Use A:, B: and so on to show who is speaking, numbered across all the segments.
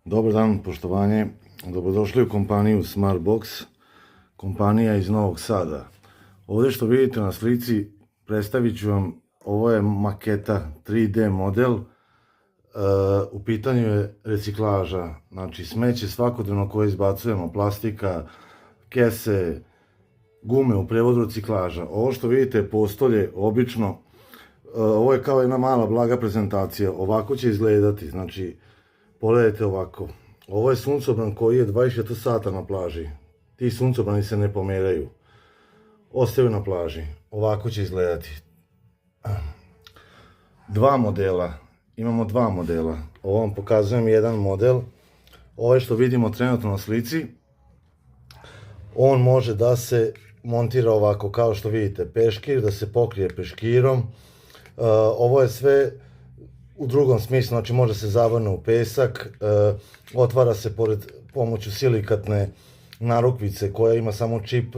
A: Dobar dan, poštovanje. Dobrodošli u kompaniju Smartbox, kompanija iz Novog Sada. Ovdje što vidite na slici predstavit ću vam, ovo je maketa 3D model. U pitanju je reciklaža, znači smeće svakodnevno koje izbacujemo, plastika, kese, gume, u prevodu reciklaža. Ovo što vidite je postolje, obično, ovo je kao jedna mala blaga prezentacija, ovako će izgledati, znači pogledajte ovako. Ovo je suncobran koji je 24 sata na plaži. Ti suncobrani se ne pomeraju. Ostaju na plaži. Ovako će izgledati. Imamo dva modela. Ovo vam pokazujem jedan model. Ovaj što vidimo trenutno na slici, on može da se montira ovako kao što vidite. Peškir, da se pokrije peškirom. Ovo je sve u drugom smislu, znači može se zavrne u pesak, otvara se pomoću silikatne narukvice koja ima samo čip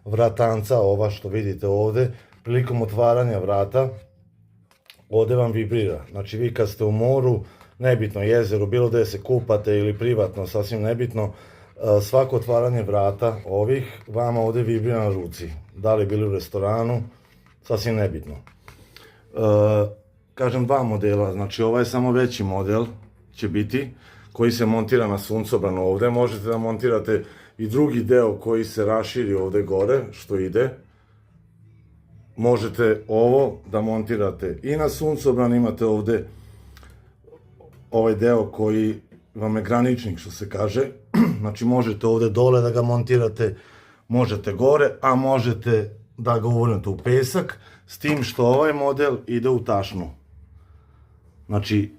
A: vratanca, ova što vidite ovdje. Prilikom otvaranja vrata, ovdje vam vibrira. Znači vi kad ste u moru, nebitno jezeru, bilo gdje se kupate ili privatno, sasvim nebitno, svako otvaranje vrata ovih vama ovdje vibrira na ruci. Da li bili u restoranu, sasvim nebitno. Kažem dva modela, znači ovaj je samo veći model će biti, koji se montira na suncobran ovdje. Možete da montirate i drugi deo koji se raširi ovdje gore, što ide. Možete ovo da montirate i na suncobran, imate ovdje ovaj deo koji vam je graničnik, što se kaže. Znači možete ovdje dole da ga montirate, možete gore, a možete da ga uvrnete u pesak, s tim što ovaj model ide u tašnu. Znači,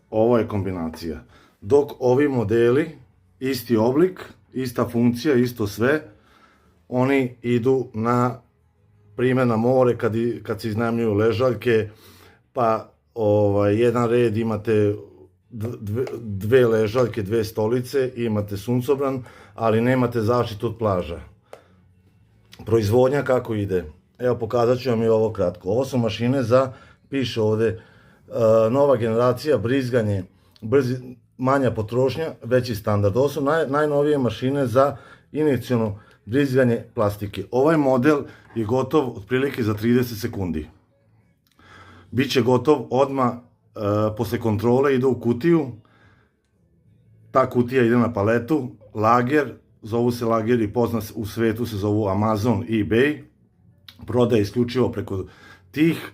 A: ovo je kombinacija. Dok ovi modeli, isti oblik, ista funkcija, isto sve, oni idu na primjer na more kad se iznajmljuju ležaljke, pa jedan red imate dve ležaljke, dve stolice, imate suncobran, ali nemate zaštitu od plaža. Proizvodnja kako ide? Evo pokazat ću vam i ovo kratko. Ovo su mašine za, piše ovdje, nova generacija, brizganje, manja potrošnja, veći standard. Ovo su najnovije mašine za injekciono brizganje plastike. Ovaj model je gotov otprilike za 30 sekundi. Biće gotov odmah, posle kontrole ide u kutiju. Ta kutija ide na paletu, lager, zovu se lageri, poznat u svetu se zovu Amazon i eBay. Prodaje isključivo preko tih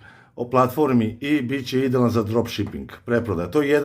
A: platformi i bit će idealan za dropshipping, preprodaja. To je